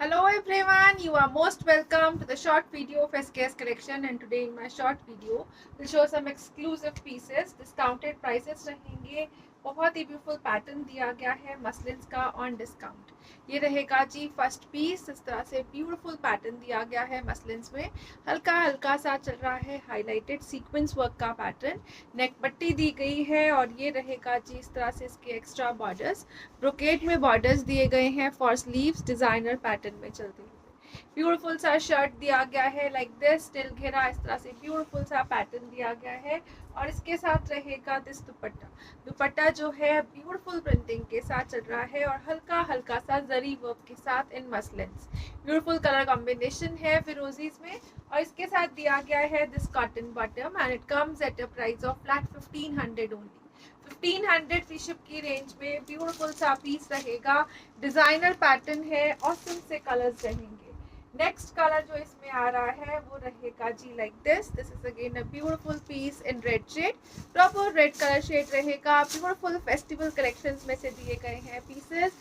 Hello everyone, you are most welcome to the short video of SKS collection, and today in my short video we'll show some exclusive pieces. Discounted prices रहेंगे. बहुत ही beautiful pattern दिया गया है मसलिन्स का on discount. ये रहेगा जी first piece. इस तरह से ब्यूटीफुल पैटर्न दिया गया है मसलिन्स में. हल्का हल्का सा चल रहा है हाईलाइटेड सीक्वेंस वर्क का पैटर्न. नेक पट्टी दी गई है और ये रहेगा जी इस तरह से इसके एक्स्ट्रा बॉर्डर्स. ब्रोकेड में बॉर्डर्स दिए गए हैं फॉर स्लीव्स. डिजाइनर पैटर्न में चलते हुए ब्यूटीफुल सा शर्ट दिया गया है लाइक दिस. टिल घेरा इस तरह से ब्यूटीफुल सा पैटर्न दिया गया है और इसके साथ रहेगा दिस दुपट्टा. दुपट्टा जो है ब्यूटीफुल प्रिंटिंग के साथ चल रहा है और हल्का हल्का सा जरी वर्क के साथ in muslins. Beautiful colour combination है फिरोजीज में और इसके साथ दिया गया है this cotton bottom and it comes at a price of flat 1500 only. 1500 free ship की रेंज में ब्यूटीफुल सा पीस रहेगा. डिजाइनर पैटर्न है, ऑसम से कलर्स रहेंगे. नेक्स्ट कलर जो इसमें आ रहा है वो रहेगा जी like this. This is again a beautiful piece in red shade. Proper red colour shade रहेगा. ब्यूटीफुल फेस्टिवल कलेक्शंस में से दिए गए हैं पीसेस.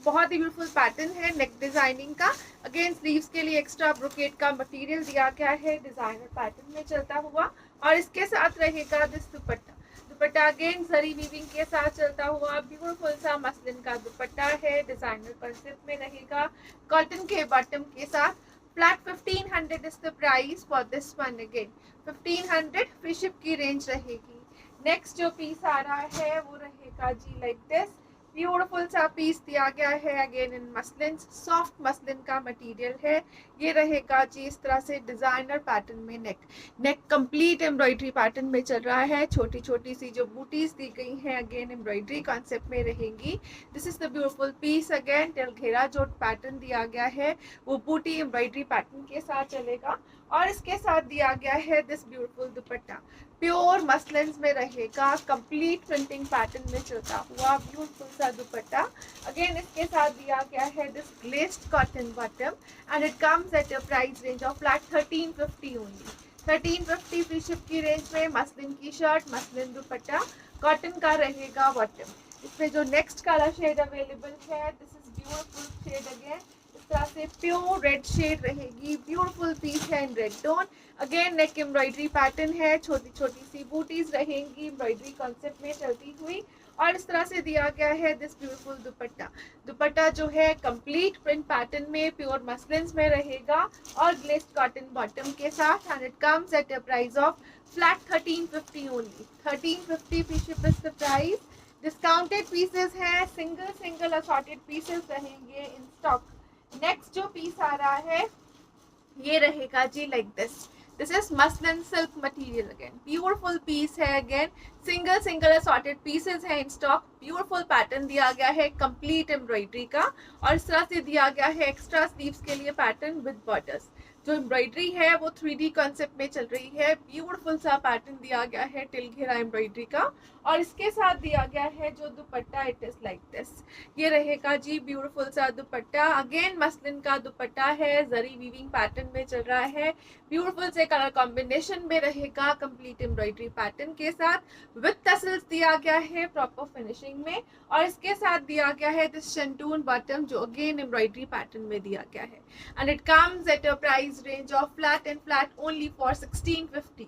बहुत ही ब्यूटीफुल पैटर्न है नेक डिजाइनिंग का. अगेन स्लीव्स के लिए एक्स्ट्रा ब्रोकेड का मटेरियल दिया गया है डिजाइनर पैटर्न में चलता हुआ और इसके साथ रहेगा this dupatta. Dupatta again zari weaving के साथ चलता हुआ ब्यूटीफुल सा मसलिन का दुपट्टा है. डिजाइनर कंसेप्ट में रहेगा कॉटन के बॉटम के साथ. Flat 1500 is the price for this one. Again 1500 free ship की रेंज रहेगी. नेक्स्ट जो पीस आ रहा है वो रहेगा जी लाइक दिस. ब्यूटीफुल सा पीस दिया गया है again in muslin. Soft muslin का मटेरियल है. ये रहेगा जी इस तरह से डिजाइनर पैटर्न में. नेक कंप्लीट एम्ब्रॉयडरी पैटर्न में चल रहा है. छोटी छोटी सी जो बूटीज दी गई हैं अगेन एम्ब्रॉयडरी कॉन्सेप्ट में रहेंगी. This is the beautiful piece. Again टिल घेरा जो पैटर्न दिया गया है वो बूटी एम्ब्रॉयडरी पैटर्न के साथ चलेगा और इसके साथ दिया गया है this beautiful dupatta. Pure muslins में रहेगा. कंप्लीट प्रिंटिंग पैटर्न में चलता हुआ ब्यूटीफुल सा दुपट्टा. अगेन इसके साथ दिया गया है this glazed cotton bottom and it comes at a price range of flat 1350 only. 1350 free ship की रेंज में मसलिन की शर्ट, मसलिन दुपट्टा, कॉटन का रहेगा बॉटम. इसमें जो नेक्स्ट कलर शेड अवेलेबल है this is beautiful shade. Again इस तरह से प्योर रेड शेड रहेगी. ब्यूटीफुल पीस है in red tone. Again neck embroidery pattern है. छोटी छोटी सी बूटीज रहेंगी एम्ब्रॉयडरी कॉन्सेप्ट में चलती हुई और इस तरह से दिया गया है दिस ब्यूटीफुल दुपट्टा. दुपट्टा जो है कंप्लीट प्रिंट पैटर्न में प्योर मसलिन्स में रहेगा और ग्लेस्ड कॉटन बॉटम के साथ and it comes at a price of flat 1350 only. 1350 free ship is the price. Discounted pieces हैं. सिंगल सिंगल असॉर्टेड पीसेस रहेंगे इन स्टॉक. नेक्स्ट जो piece आ रहा है ये रहेगा जी like this. This is muslin silk material. Again beautiful piece है. Again single single assorted pieces है इन स्टॉक. ब्यूटीफुल पैटर्न दिया गया है कंप्लीट एम्ब्रॉयडरी का और इस तरह से दिया गया है एक्स्ट्रा स्लीव्स के लिए पैटर्न विद बॉर्डर्स. जो एम्ब्रॉयडरी है वो 3D कॉन्सेप्ट में चल रही है. ब्यूटीफुल सा पैटर्न दिया गया है टिल घेरा एम्ब्रॉयडरी का और इसके साथ दिया गया है जो दुपट्टा इट इज लाइक दिस. ये रहेगा जी ब्यूटीफुल सा दुपट्टा. अगेन मसलिन का दुपट्टा है. जरी वीविंग पैटर्न में चल रहा है. ब्यूटीफुल से कलर कॉम्बिनेशन में रहेगा कंप्लीट एम्ब्रॉयडरी पैटर्न के साथ विद टसल्स दिया गया है प्रॉपर फिनिशिंग में और इसके साथ दिया गया है दिस शंटून बॉटम जो अगेन एम्ब्रॉयडरी पैटर्न में दिया गया है and it comes at a price range of flat and flat only for 1650.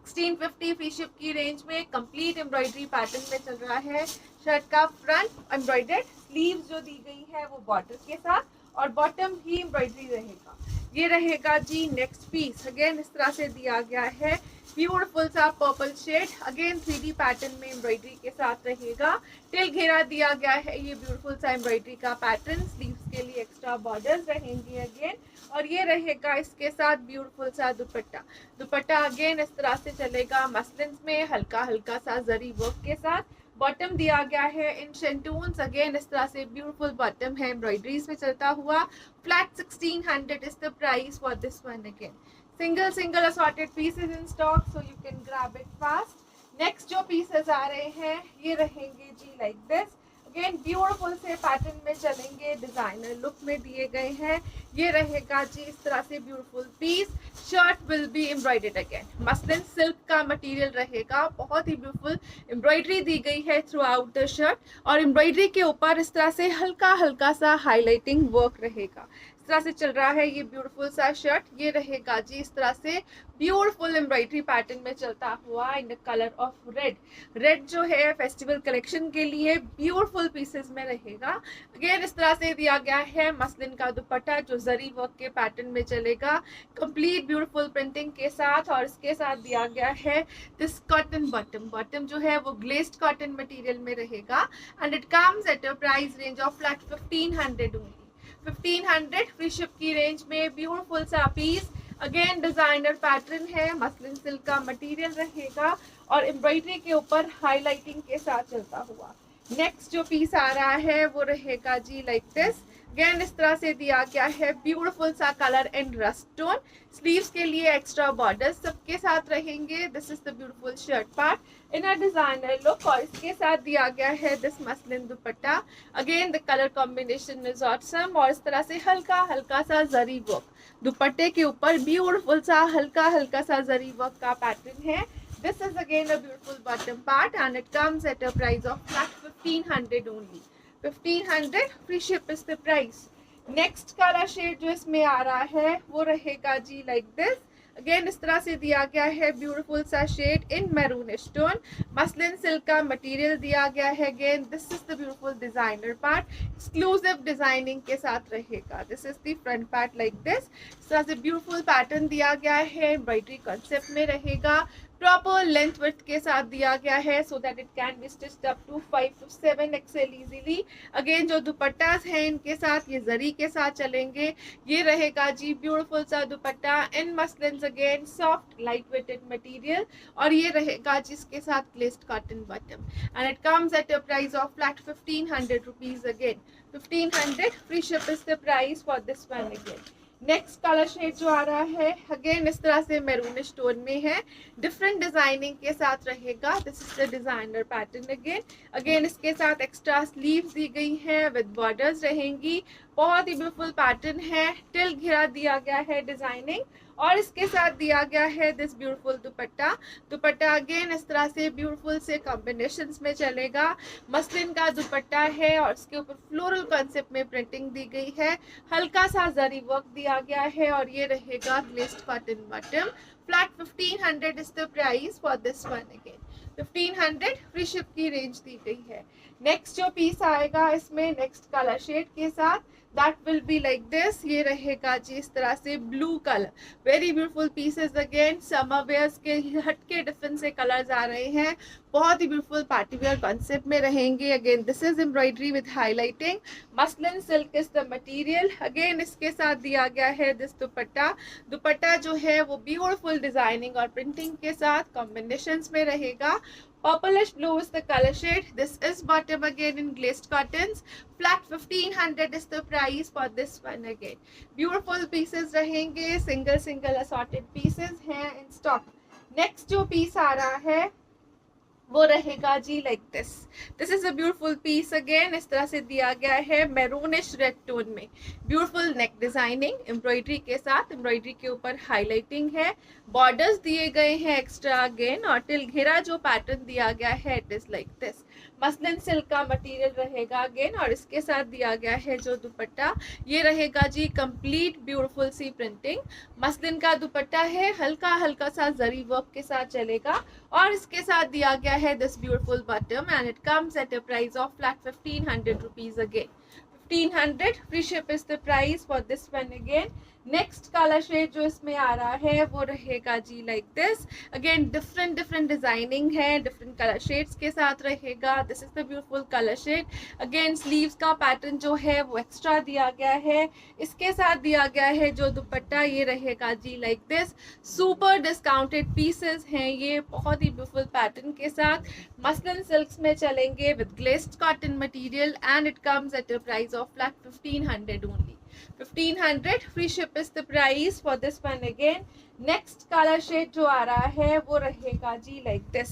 1650 free ship की रेंज में कंप्लीट एम्ब्रॉयडरी पैटर्न में चल रहा है. शर्ट का फ्रंट एम्ब्रॉयडर्ड, स्लीव्स जो दी गई है वो बॉर्डर के साथ और बॉटम भी एम्ब्रॉयडरी रहेगा. ये रहेगा जी नेक्स्ट पीस. अगेन इस तरह से दिया गया है ब्यूटीफुल सा purple shade. Again 3D pattern में एम्ब्रॉयडरी के साथ रहेगा. टिल घेरा दिया गया है. ये ब्यूटीफुल सा एम्ब्रॉयडरी का पैटर्न. स्लीव्स के लिए एक्स्ट्रा बॉर्डर्स रहेंगी अगेन और ये रहेगा इसके साथ ब्यूटीफुल सा दुपट्टा. दुपट्टा अगेन इस तरह से चलेगा मसलिन्स में हल्का हल्का सा जरी वर्क के साथ. बॉटम दिया गया है इन शेंटून्स. अगेन इस तरह से ब्यूटीफुल बॉटम है एम्ब्रॉयडरीज में चलता हुआ. Flat 1600 is the price for this one. Again single assorted pieces in stock so you can grab it fast. Next जो पीसेस आ रहे हैं ये रहेंगे जी लाइक दिस. अगेन ब्यूटीफुल से पैटर्न में चलेंगे. डिजाइनर लुक में दिए गए हैं. ये रहेगा जी इस तरह से beautiful piece. Shirt will be embroidered. Again muslin silk का मटेरियल रहेगा. बहुत ही ब्यूटीफुल एम्ब्रॉयडरी दी गई है थ्रू आउट द शर्ट और एम्ब्रॉयडरी के ऊपर इस तरह से हल्का हल्का सा हाईलाइटिंग वर्क रहेगा. तरह से चल रहा है ये ब्यूटीफुल सा शर्ट। ये रहेगा जी इस तरह से ब्यूटीफुल एम्ब्रॉयडरी पैटर्न में चलता हुआ in the colour of red. Red जो है फेस्टिवल कलेक्शन के लिए ब्यूटीफुल पीसेस में रहेगा। अगेन इस तरह से दिया गया है मसलिन का दुपट्टा जो जरी वर्क के पैटर्न में चलेगा, कंप्लीट ब्यूटीफुल प्रिंटिंग के साथ। और इसके साथ दिया गया है दिस कॉटन बॉटम। बॉटम जो है वो ग्लेज्ड कॉटन मटेरियल में रहेगा and it comes at a price range of flat 1500 only. 1500 free ship की रेंज में ब्यूटीफुल सा पीस। अगेन डिजाइनर पैटर्न है, मसलिन सिल्क का मटेरियल रहेगा और एम्ब्रॉयडरी के ऊपर हाईलाइटिंग के साथ चलता हुआ। नेक्स्ट जो पीस आ रहा है वो रहेगा जी लाइक दिस। अगेन इस तरह से दिया गया है ब्यूटीफुल सा colour and rust tone. Sleeves के लिए एक्स्ट्रा बॉर्डर्स सबके साथ रहेंगे। This is the beautiful shirt part in a designer look और इसके साथ दिया गया है this muslin dupatta. Again the colour combination is awesome और इस तरह से हल्का हल्का सा जरी वर्क दुपट्टे के ऊपर ब्यूटीफुल सा हल्का हल्का सा जरी वर्क का पैटर्न है। This is again a beautiful bottom part and it comes at a price of flat 1500 only. 1500 free ship is the price. Next color shade जो इसमें आ रहा है वो रहेगा जी like this. अगेन इस तरह से दिया गया है ब्यूटीफुल सा शेड इन मैरून स्टोन। मसलिन सिल्क का मटेरियल दिया गया है। Again this is the beautiful designer part, exclusive designing के साथ रहेगा। This is the front part like this. इस तरह से ब्यूटीफुल पैटर्न दिया गया है, एम्ब्रॉयडरी कॉन्सेप्ट में रहेगा। प्रॉपर लेंथ विड्थ के साथ दिया गया है so that it can be stitched up to 5 to 7 XL easily. Again जो दुपट्टास हैं इनके साथ ये जरी के साथ चलेंगे। ये रहेगा जी ब्यूटीफुल सा dupatta in muslin, again soft light weighted material और ये रहेगा जिसके साथ glazed cotton bottom and it comes at a price of flat 1500 rupees. Again 1500 free ship is the price for this one. Again next colour shade जो आ रहा है again इस तरह से मैरून स्टोन में है, डिफरेंट डिजाइनिंग के साथ रहेगा। This is the designer pattern. Again इसके साथ एक्स्ट्रा स्लीव्स दी गई हैं विद बॉर्डर्स रहेंगी। बहुत ही ब्यूटीफुल पैटर्न है, टिल घेरा दिया गया है डिजाइनिंग और इसके साथ दिया गया है this beautiful dupatta. Dupatta again इस तरह से ब्यूटीफुल से कॉम्बिनेशंस में चलेगा। मसलिन का दुपट्टा है और इसके ऊपर फ्लोरल कॉन्सेप्ट में प्रिंटिंग दी गई है, हल्का सा जरी वर्क दिया गया है और ये रहेगा glazed cotton bottom. Flat 1500 is the price for this one. Again 1500 free ship की रेंज दी गई है। नेक्स्ट जो पीस आएगा इसमें नेक्स्ट कलर शेड के साथ that will be like this. ये रहेगा जी इस तरह से blue colour, very beautiful pieces. Again summer wears के हटके डिफरेंट से कलर्स आ रहे हैं, बहुत ही ब्यूटीफुल पार्टी वेयर कॉन्सेप्ट में रहेंगे। Again this is embroidery with highlighting, muslin silk is the material. Again इसके साथ दिया गया है दिस दुपट्टा। दुपट्टा जो है वो ब्यूटीफुल डिजाइनिंग और प्रिंटिंग के साथ कॉम्बिनेशंस में रहेगा। Purplish blue is the color shade. This is bottom again in glazed cottons. Flat 1500 is the price for this one. Again beautiful pieces रहेंगे, single assorted pieces हैं in stock. Next जो piece आ रहा है वो रहेगा जी like this. This is a beautiful piece. Again इस तरह से दिया गया है मैरूनिश रेड टोन में, ब्यूटीफुल नेक डिजाइनिंग एम्ब्रॉयडरी के साथ। एम्ब्रॉयडरी के ऊपर हाईलाइटिंग है, बॉर्डर्स दिए गए हैं एक्स्ट्रा अगेन और टिल घेरा जो पैटर्न दिया गया है it is like this. Muslin silk का मटेरियल रहेगा अगेन और इसके साथ दिया गया है जो दुपट्टा ये रहेगा जी कंप्लीट ब्यूटीफुल सी प्रिंटिंग। मसलिन का दुपट्टा है, हल्का हल्का सा जरी वर्क के साथ चलेगा और इसके साथ दिया गया है this beautiful bottom and it comes at a price of flat 1500 rupees. Again 1500 free ship is the price for this one. Again next colour shade जो इसमें आ रहा है वो रहेगा जी like this. Again different designing है, डिफरेंट कलर शेड्स के साथ रहेगा। This is the beautiful colour shade. Again sleeves का पैटर्न जो है वो एक्स्ट्रा दिया गया है। इसके साथ दिया गया है जो दुपट्टा ये रहेगा जी like this. Super discounted pieces हैं ये, बहुत ही ब्यूटीफुल पैटर्न के साथ। मसलिन सिल्क्स में चलेंगे with glazed cotton material and it comes at a price of flat 1500 only. 1500 free ship is the price for this one. Again next color shade जो आ रहा है वो रहेगा जी like this.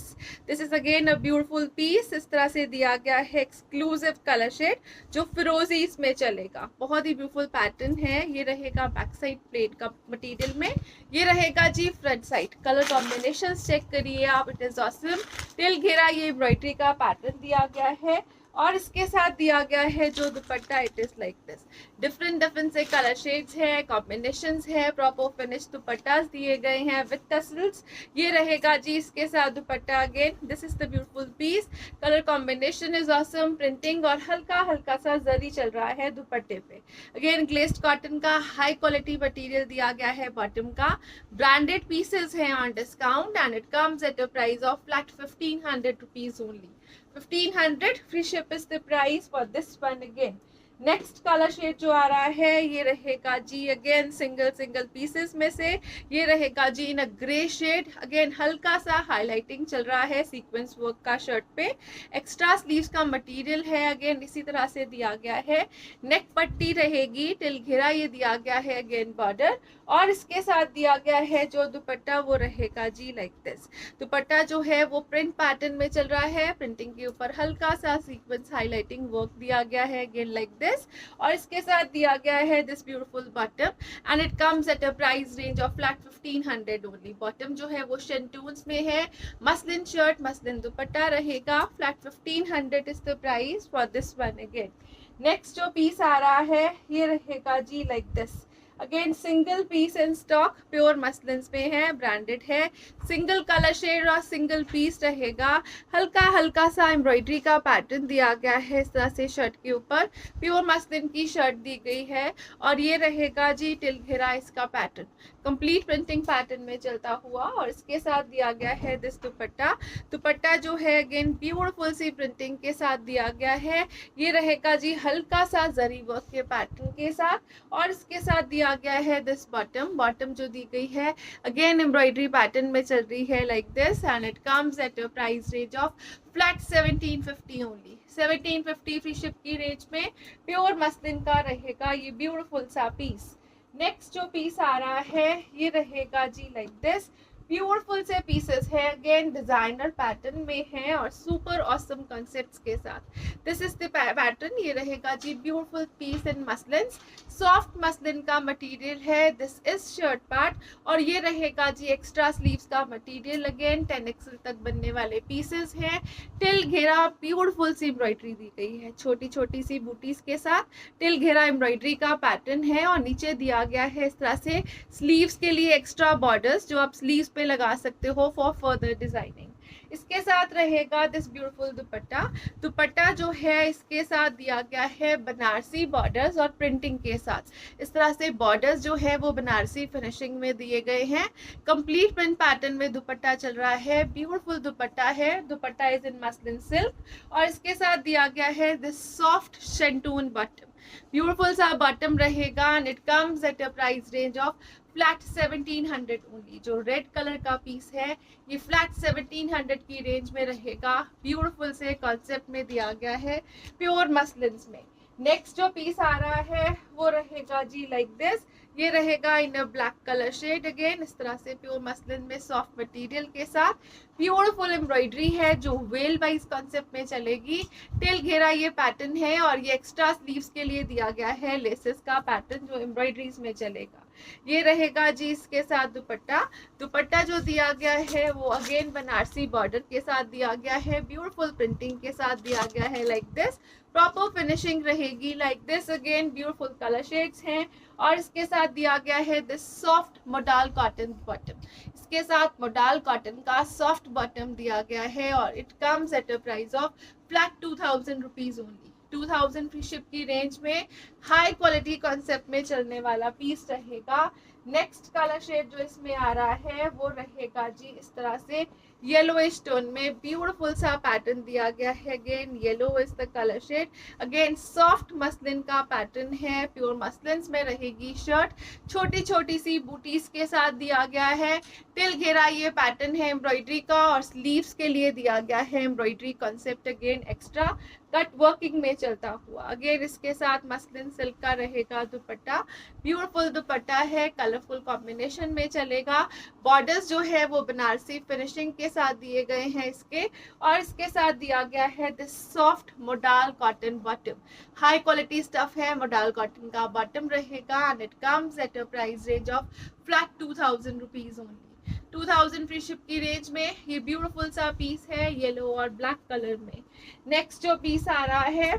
This is again a beautiful piece. इस तरह से दिया गया है exclusive color shade जो फिरोजी इसमें चलेगा, बहुत ही ब्यूटीफुल पैटर्न है। ये रहेगा बैक साइड प्लेट का मटेरियल में, ये रहेगा जी front side. Colour combination check करिए आप, इट इज ऑसम। टिल घेरा ये एम्ब्रॉयडरी का पैटर्न दिया गया है, और इसके साथ दिया गया है जो दुपट्टा, it is like this. Different से कलर शेड्स है, कॉम्बिनेशंस है, प्रॉपर फिनिश दुपट्टास दिए गए हैं विद टसल्स। ये रहेगा जी इसके साथ dupatta. Again this is the beautiful piece, colour combination is awesome, printing और हल्का हल्का सा जरी चल रहा है दुपट्टे पे। अगेन ग्लेस्ड कॉटन का हाई क्वालिटी मटेरियल दिया गया है बॉटम का। ब्रांडेड पीसेस हैं on discount and it comes at a price of flat 1500 rupees only. 1500 free ship is the price for this one. Again next colour shade जो आ रहा है ये रहेगा जी अगेन सिंगल पीसेस में से, ये रहेगा जी इन अ ग्रे शेड। अगेन हल्का सा हाईलाइटिंग चल रहा है सीक्वेंस वर्क का शर्ट पे। एक्स्ट्रा स्लीव्स का मटेरियल है, अगेन इसी तरह से दिया गया है। नेक पट्टी रहेगी टिल घेरा, ये दिया गया है अगेन बॉर्डर। और इसके साथ दिया गया है जो दुपट्टा वो रहेगा जी लाइक दिस। दुपट्टा जो है वो प्रिंट पैटर्न में चल रहा है, प्रिंटिंग के ऊपर हल्का सा सीक्वेंस हाईलाइटिंग वर्क दिया गया है अगेन लाइक दिस। और इसके साथ दिया गया है this beautiful bottom and it comes at a price range of flat 1500 only. Bottom जो है वो शेंटून्स में है, मसलिन शर्ट मसलिन दुपट्टा रहेगा। Flat 1500 is the price for this one. Again next जो पीस आ रहा है ये रहेगा जी like this. Again single piece in stock, pure muslin में है, ब्रांडेड है, सिंगल कलर शेड और सिंगल पीस रहेगा। हल्का हल्का सा एम्ब्रॉयडरी का पैटर्न दिया गया है इस तरह से शर्ट के ऊपर। प्योर मसलिन की शर्ट दी गई है और ये रहेगा जी टिल घेरा इसका पैटर्न, कंप्लीट प्रिंटिंग पैटर्न में चलता हुआ। और इसके साथ दिया गया है दिस दुपट्टा। दुपट्टा जो है अगेन ब्यूटीफुल सी प्रिंटिंग के साथ दिया गया है। ये रहेगा जी हल्का सा जरी वर्क के पैटर्न के साथ। और इसके साथ दिया गया है दिस बॉटम जो दी गई है अगेन एम्ब्रॉयडरी पैटर्न में चल रही है like this and it comes at a price range of flat 1750 only. 1750 free ship की रेंज में प्योर मसलिन का रहेगा ये ब्यूटीफुल सा पीस। नेक्स्ट जो पीस आ रहा है ये रहेगा जी लाइक दिस। ब्यूटीफुल से पीसेस है, अगेन डिजाइनर पैटर्न में है और सुपर ऑसम कॉन्सेप्ट्स के साथ। दिस इज द पैटर्न, ये रहेगा जी ब्यूटीफुल पीस इन मसलिन, सॉफ्ट मसलिन का मटेरियल है। दिस इज शर्ट पार्ट और ये रहेगा जी एक्स्ट्रा स्लीव्स का मटेरियल। अगेन 10XL तक बनने वाले पीसेस हैं। टिल घेरा ब्यूटीफुल सी एम्ब्रॉयडरी दी गई है, छोटी छोटी सी बूटीज के साथ टिल घेरा एम्ब्रॉयडरी का पैटर्न है। और नीचे दिया गया है इस तरह से स्लीव्स के लिए एक्स्ट्रा बॉर्डर्स जो आप स्लीव्स पे लगा सकते हो फॉर फर्दर डिजाइनिंग। इसके साथ रहेगा दिस ब्यूटीफुल दुपट्टा। दुपट्टा जो है इसके साथ दिया गया है बनारसी बॉर्डर्स और प्रिंटिंग के साथ। इस तरह से बॉर्डर्स जो है वो बनारसी फिनिशिंग में दिए गए हैं। कंप्लीट प्रिंट पैटर्न में दुपट्टा चल रहा है, ब्यूटीफुल दुपट्टा है। दुपट्टा इज इन मसलिन सिल्क और इसके साथ दिया गया है दिस सॉफ्ट शेंटून बॉटम। ब्यूटीफुल सा बॉटम रहेगा and it comes at a price range of flat 1700 only. जो रेड कलर का पीस है ये फ्लैट 1700 की रेंज में रहेगा। ब्यूटीफुल से कॉन्सेप्ट में दिया गया है प्योर मसलिन में। नेक्स्ट जो पीस आ रहा है वो रहेगा जी लाइक दिस। ये रहेगा in a black colour shade, again इस तरह से प्योर मसलिन में सॉफ्ट मटेरियल के साथ। ब्यूटीफुल एम्ब्रॉयडरी है जो वेल वाइज कॉन्सेप्ट में चलेगी। टिल घेरा ये पैटर्न है और ये एक्स्ट्रा स्लीव्स के लिए दिया गया है लेसेस का पैटर्न जो एम्ब्रॉयडरीज में चलेगा। ये रहेगा जी इसके साथ दुपट्टा। दुपट्टा जो दिया गया है वो अगेन बनारसी बॉर्डर के साथ दिया गया है, ब्यूटीफुल प्रिंटिंग के साथ दिया गया है लाइक दिस। प्रॉपर फिनिशिंग रहेगी like this. Again beautiful colour shades हैं और इसके साथ दिया गया है this soft modal cotton bottom. इसके साथ मोडाल कॉटन का सॉफ्ट बॉटम दिया गया है और it comes at a price of flat 2000 rupees only. 2000 free ship की रेंज में हाई क्वालिटी कॉन्सेप्ट में चलने वाला पीस रहेगा। नेक्स्ट कलर शेड जो इसमें आ रहा है वो रहेगा जी इस तरह से येलोइश टोन में। ब्यूटीफुल सा पैटर्न दिया गया है, again yellow is the colour shade. Again soft muslin का पैटर्न है, प्योर मसलिन में रहेगी शर्ट। छोटी छोटी सी बूटीज के साथ दिया गया है। टिल घेरा ये पैटर्न है एम्ब्रॉयडरी का और स्लीव्स के लिए दिया गया है embroidery concept, again extra cut working में चलता हुआ। अगेन इसके साथ मसलिन सिल्क का रहेगा दुपट्टा। ब्यूटीफुल दुपट्टा है, कलरफुल कॉम्बिनेशन में चलेगा। बॉर्डर्स जो है वो बनारसी फिनिशिंग के साथ दिए गए हैं इसके। और इसके साथ दिया गया है this soft modal cotton bottom. High quality stuff है, मोडाल कॉटन का बॉटम रहेगा and it comes at a price range of flat 2000 rupees only. 2000 free ship की रेंज में ये ब्यूटीफुल सा पीस है येलो और ब्लैक कलर में। नेक्स्ट जो पीस आ रहा है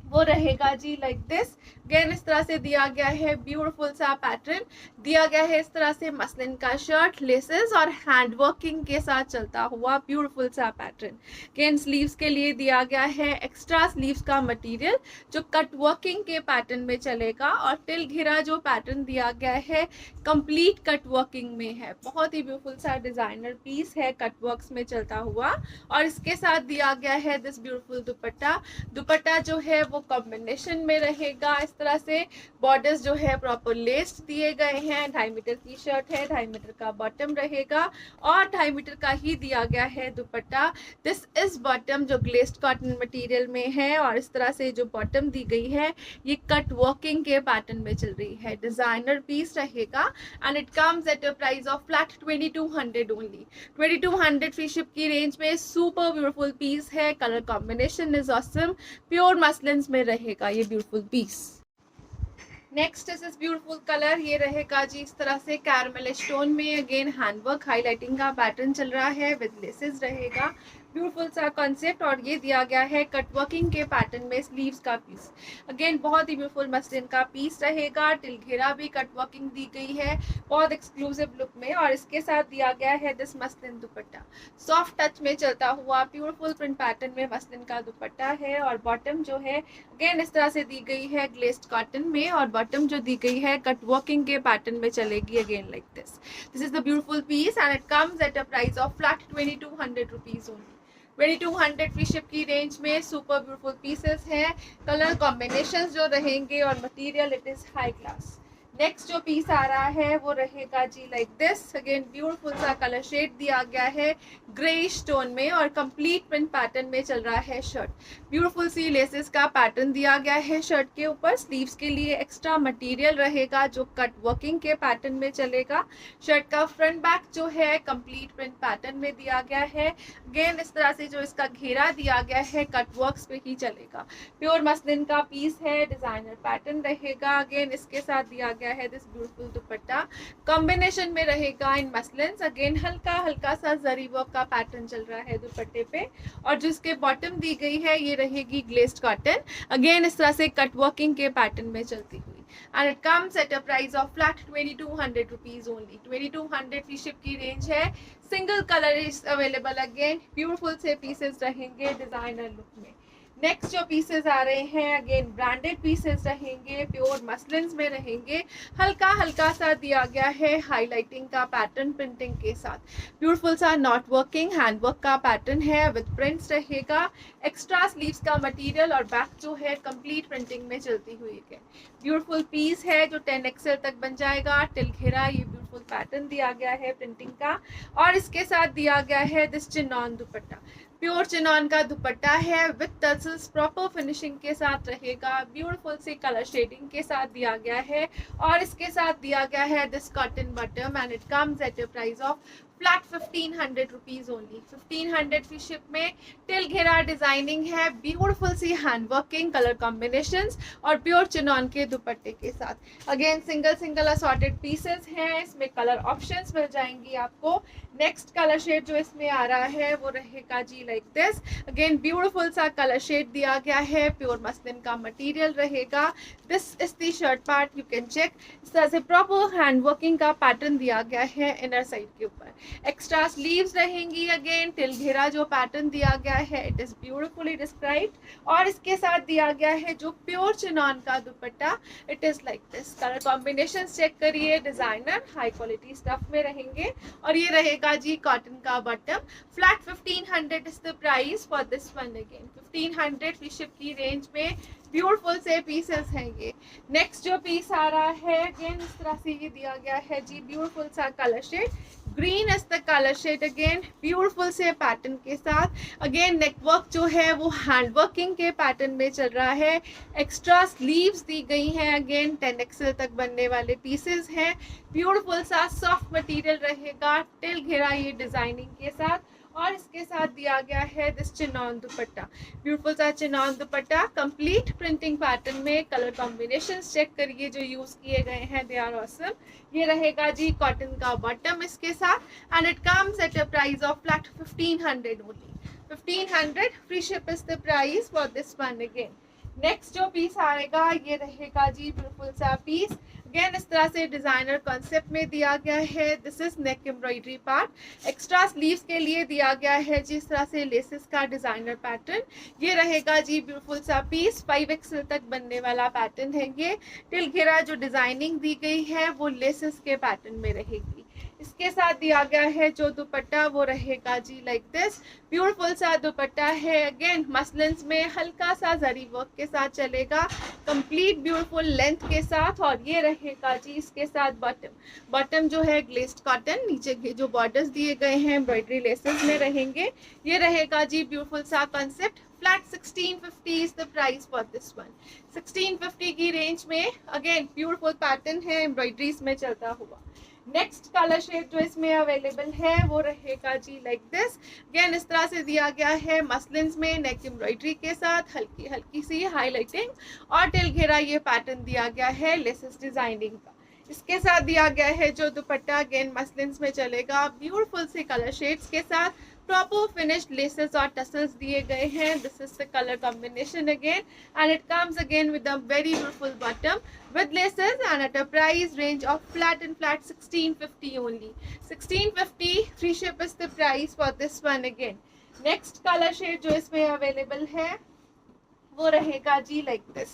वो रहेगा जी लाइक दिस। अगेन इस तरह से दिया गया है ब्यूटीफुल सा पैटर्न दिया गया है, इस तरह से मसलिन का शर्ट, लेसेस और हैंड वर्किंग के साथ चलता हुआ ब्यूटीफुल सा पैटर्न। अगेन स्लीव्स के लिए दिया गया है एक्स्ट्रा स्लीव्स का मटेरियल जो कट वर्किंग के पैटर्न में चलेगा, और टिल घेरा जो पैटर्न दिया गया है कंप्लीट कट वर्किंग में है। बहुत ही ब्यूटीफुल सा डिजाइनर पीस है कट वर्क्स में चलता हुआ, और इसके साथ दिया गया है दिस ब्यूटीफुल दुपट्टा। दुपट्टा जो है वो कॉम्बिनेशन में रहेगा, इस तरह से बॉर्डर्स जो है प्रॉपर लेस्ड दिए गए हैं। 2.5 मीटर की शर्ट है, 2.5 मीटर का बॉटम रहेगा और 2.5 मीटर का ही दिया गया है दुपट्टा। दिस इज बॉटम जो ग्लेस्ड कॉटन मटेरियल में है, और इस तरह से जो बॉटम दी गई है ये कट वर्किंग के पैटर्न में चल रही है। डिजाइनर पीस रहेगा and it comes at a price of flat 2200 only. 2200 free ship की रेंज में सुपर ब्यूटीफुल पीस है। Colour combination is awesome, pure muslin में रहेगा ये ब्यूटीफुल पीस। नेक्स्ट इज इस ब्यूटीफुल कलर, ये रहेगा जी इस तरह से कैरमल स्टोन में। अगेन हैंडवर्क हाईलाइटिंग का पैटर्न चल रहा है, विद लेसेस रहेगा। ब्यूटीफुल सा कॉन्सेप्ट, और ये दिया गया है कट वर्किंग के पैटर्न में स्लीव्स का पीस। अगेन बहुत ही ब्यूटीफुल मसलिन का पीस रहेगा, टिल घेरा भी कट वर्किंग दी गई है बहुत एक्सक्लूसिव लुक में, और इसके साथ दिया गया है this muslin dupatta. Soft touch में चलता हुआ ब्यूटीफुल प्रिंट पैटर्न में मसलिन का दुपट्टा है, और बॉटम जो है अगेन इस तरह से दी गई है ग्लेस्ड कॉटन में, और बॉटम जो दी गई है कट वर्किंग के पैटर्न में चलेगी again like this. This is the beautiful piece and it comes at a price of flat 2200 rupees only. 2200 free ship की रेंज में सुपर ब्यूटीफुल पीसेस हैं। कलर कॉम्बिनेशंस जो रहेंगे और material it is high class. Next जो piece आ रहा है वो रहेगा जी लाइक दिस। अगेन ब्यूटीफुल सा कलर शेड दिया गया है ग्रे स्टोन में, और कंप्लीट प्रिंट पैटर्न में चल रहा है शर्ट। ब्यूटीफुल सी लेसेस का पैटर्न दिया गया है शर्ट के ऊपर। स्लीव्स के लिए एक्स्ट्रा मटेरियल रहेगा जो कट वर्किंग के पैटर्न में चलेगा। शर्ट का फ्रंट बैक जो है कंप्लीट प्रिंट पैटर्न में दिया गया है। अगेन इस तरह से जो इसका घेरा दिया गया है कट वर्क्स पे ही चलेगा। प्योर मसलिन का पीस है, डिजाइनर पैटर्न रहेगा। अगेन इसके साथ दिया गया है दिस ब्यूटीफुल दुपट्टा, कॉम्बिनेशन में रहेगा इन मसलिन्स। अगेन हल्का हल्का सा जरी वर्क का पैटर्न चल रहा है दुपट्टे पे, और जिसके बॉटम दी गई है ये रहेगी ग्लेस्ड कॉटन। अगेन इस तरह से कट वर्किंग के पैटर्न में चलती हुई, and it comes at a price of flat 2200 rupees only. 2200 free ship की रेंज है। Single colour is available. Again beautiful से पीसेस रहेंगे डिजाइनर लुक में। नेक्स्ट जो पीसेस आ रहे हैं अगेन ब्रांडेड पीसेस रहेंगे, प्योर मसलिन्स में रहेंगे। हल्का हल्का सा दिया गया है हाईलाइटिंग का पैटर्न प्रिंटिंग के साथ। ब्यूटीफुल सा नॉट वर्किंग हैंडवर्क का पैटर्न है विद प्रिंट्स रहेगा। एक्स्ट्रा स्लीव्स का मटेरियल और बैक जो है कंप्लीट प्रिंटिंग में चलती हुई है। ब्यूटीफुल पीस है जो 10XL तक बन जाएगा। टिल घेरा ये ब्यूटीफुल पैटर्न दिया गया है प्रिंटिंग का, और इसके साथ दिया गया है this chinon dupatta. Pure chinon का दुपट्टा है विद टसल्स, प्रॉपर फिनिशिंग के साथ रहेगा। ब्यूटीफुल सी कलर शेडिंग के साथ दिया गया है, और इसके साथ दिया गया है this cotton bottom, and it comes at a price of flat 1500 rupees only. 1500 की शिप में टिल घेरा डिजाइनिंग है, ब्यूटीफुल सी हैंड वर्किंग, कलर कॉम्बिनेशंस और प्योर चिनॉन के दुपट्टे के साथ। Again single single assorted pieces हैं, इसमें कलर ऑप्शंस मिल जाएंगी आपको। नेक्स्ट कलर शेड जो इसमें आ रहा है वो रहेगा जी लाइक दिस। अगेन ब्यूटीफुल सा कलर शेड दिया गया है, प्योर मसलिन का मटेरियल रहेगा। This is the shirt part, you can check. इस तरह से प्रॉपर हैंड वर्किंग का पैटर्न दिया गया है इनर साइड के ऊपर। एक्स्ट्रा स्लीव्स रहेंगी। अगेन टिल घेरा जो पैटर्न दिया गया है इट इज ब्यूटीफुली डिस्क्राइब्ड, और इसके साथ दिया गया है जो प्योर चिनॉन का dupatta, it is like this. Colour combination check करिए, डिजाइनर हाई क्वालिटी स्टफ में रहेंगे। और ये रहेगा जी कॉटन का bottom. Flat 1500 is the price for this one. Again 1500 free ship की रेंज में ब्यूटीफुल से पीसेस हैं ये। नेक्स्ट जो पीस आ रहा है अगेन इस तरह से ये दिया गया है जी, ब्यूटीफुल सा colour shade, green is the colour shade. Again beautiful से पैटर्न के साथ। अगेन नेकवर्क जो है वो हैंड वर्किंग के पैटर्न में चल रहा है। एक्स्ट्रा स्लीव्स दी गई हैं। अगेन 10XL तक बनने वाले पीसेस हैं। ब्यूटीफुल सा सॉफ्ट मटेरियल रहेगा, टिल घेरा ये डिजाइनिंग के साथ, और इसके साथ दिया गया है दिस चिनॉन दुपट्टा, ब्यूटीफुल सा चिनॉन दुपट्टा, कंप्लीट प्रिंटिंग पैटर्न में। कलर कॉम्बिनेशन चेक करिए जो यूज किए गए हैं, दे आर ऑसम। ये रहेगा जी कॉटन का बॉटम इसके साथ, and it comes at a price of flat 1500 only. 1500 free ship is the price for this one. Again next जो पीस आएगा ये रहेगा जी ब्यूटीफुल सा पीस, अगेन इस तरह से डिजाइनर कॉन्सेप्ट में दिया गया है। This is neck embroidery part, extra sleeves के लिए दिया गया है जिस तरह से लेसेस का डिजाइनर पैटर्न। ये रहेगा जी ब्यूटीफुल सा पीस, 5XL तक बनने वाला पैटर्न है ये। टिल घेरा जो डिजाइनिंग दी गई है वो लेसेस के पैटर्न में रहेगी। इसके साथ दिया गया है जो दुपट्टा वो रहेगा जी लाइक दिस, ब्यूटीफुल सा दुपट्टा है। अगेन मसलिन्स में हल्का सा जरी वर्क के साथ चलेगा, कंप्लीट ब्यूटीफुल लेंथ के साथ। और ये रहेगा जी इसके साथ बॉटम, बॉटम जो है ग्लेस्ड कॉटन, नीचे के जो बॉर्डर्स दिए गए हैं एम्ब्रॉयडरी लेसेस में रहेंगे। ये रहेगा जी ब्यूटीफुल सा concept, flat 1650 is the price for this one. 1650 की रेंज में अगेन ब्यूटीफुल पैटर्न है, एम्ब्रॉयडरीज में चलता हुआ। नेक्स्ट कलर शेड जो इसमें अवेलेबल है वो रहेगा जी लाइक दिस, अगेन इस तरह से दिया गया है मसलिन्स में नेक एम्ब्रॉयडरी के साथ, हल्की हल्की सी हाईलाइटिंग और टिल घेरा ये पैटर्न दिया गया है लेसेस डिजाइनिंग का। इसके साथ दिया गया है जो दुपट्टा, अगेन मसलिन्स में चलेगा, ब्यूटीफुल से कलर शेड्स के साथ, प्रॉपर फिनिश्ड लेसेस और टसल्स दिए गए हैं। This is the colour combination again, and it comes again with a very beautiful bottom with laces and at a price range of flat 1650 only. 1650 free ship is the price for this one. Again next color shade जो इसमें available है वो रहेगा जी like this,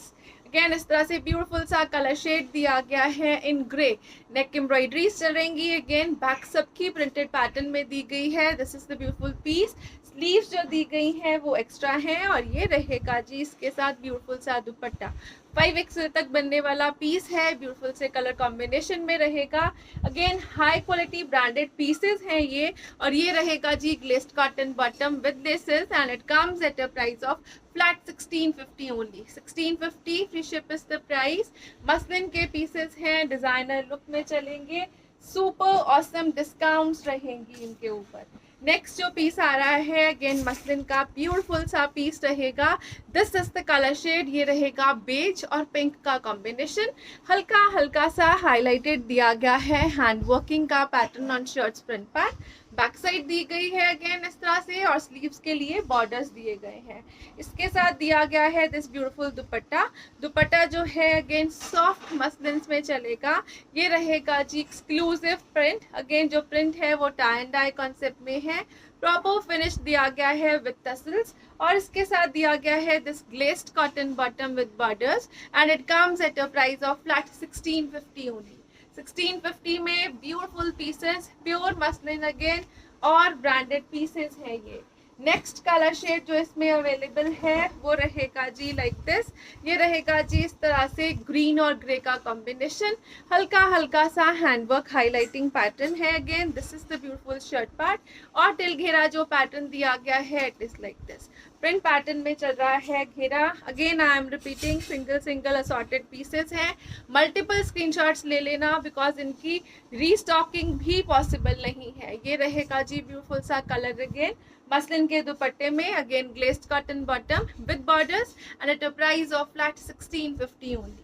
again इस तरह से beautiful सा कलर शेड दिया गया है इन ग्रे। नेक एम्ब्रॉयडरीज चलेंगी, अगेन बैक सबकी प्रिंटेड पैटर्न में दी गई है। This is the beautiful piece, sleeves जो दी गई हैं वो एक्स्ट्रा हैं। और ये रहेगा जी इसके साथ ब्यूटीफुल सा दुपट्टा, 5XL तक बनने वाला पीस है, ब्यूटीफुल से कलर कॉम्बिनेशन में रहेगा। Again high quality branded pieces हैं ये। और ये रहेगा जी glazed cotton bottom with laces and it comes at a price of flat 1650 only. 1650 free ship is the price. Muslin के पीसेस हैं, डिजाइनर लुक में चलेंगे, सुपर ऑसम डिस्काउंट्स रहेंगी इनके ऊपर। नेक्स्ट जो पीस आ रहा है अगेन मसलिन का ब्यूटीफुल सा पीस रहेगा। This is the colour shade, ये रहेगा बेज और पिंक का कॉम्बिनेशन, हल्का हल्का सा हाईलाइटेड दिया गया है हैंड वर्किंग का पैटर्न ऑन शर्ट्स प्रिंट पर। बैक साइड दी गई है अगेन इस तरह से, और स्लीव्स के लिए बॉर्डर्स दिए गए हैं। इसके साथ दिया गया है दिस ब्यूटीफुल दुपट्टा, दुपट्टा जो है अगेन सॉफ्ट मसलिन्स में चलेगा। ये रहेगा जी एक्सक्लूसिव प्रिंट, अगेन जो प्रिंट है वो टाई एंड डाई कॉन्सेप्ट में है, प्रॉपर फिनिश दिया गया है विद टसल्स। और इसके साथ दिया गया है this glazed cotton bottom with borders and it comes at a price of flat 1650 only. 1650 में beautiful pieces, pure muslin again और ब्रांडेड पीसेस हैं ये। नेक्स्ट कलर शेड जो इसमें अवेलेबल है वो रहेगा जी लाइक दिस, ये रहेगा जी इस तरह से ग्रीन और ग्रे का कॉम्बिनेशन, हल्का हल्का सा हैंडवर्क हाईलाइटिंग पैटर्न है। Again this is the beautiful shirt part और टिल घेरा जो पैटर्न दिया गया है it is like this, print pattern में चल रहा है घेरा। Again I am repeating, single single assorted pieces हैं, मल्टीपल स्क्रीनशॉट्स ले लेना बिकॉज इनकी रीस्टॉकिंग भी पॉसिबल नहीं है। ये रहेगा जी ब्यूटीफुल सा कलर अगेन मसलिन के दुपट्टे में, again glazed cotton bottom with borders and at a price of flat 1650 only.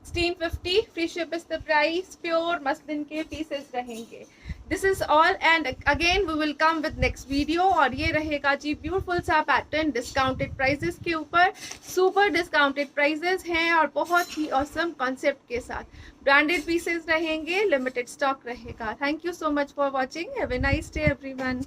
1650 free ship is the price, pure muslin के पीसेस रहेंगे। This is all and again we will come with next video. और ये रहेगा जी beautiful सा pattern discounted prices के ऊपर, super discounted prices हैं और बहुत ही ऑसम कॉन्सेप्ट के साथ। ब्रांडेड पीसेस रहेंगे, लिमिटेड स्टॉक रहेगा। Thank you so much for watching, have a nice day everyone.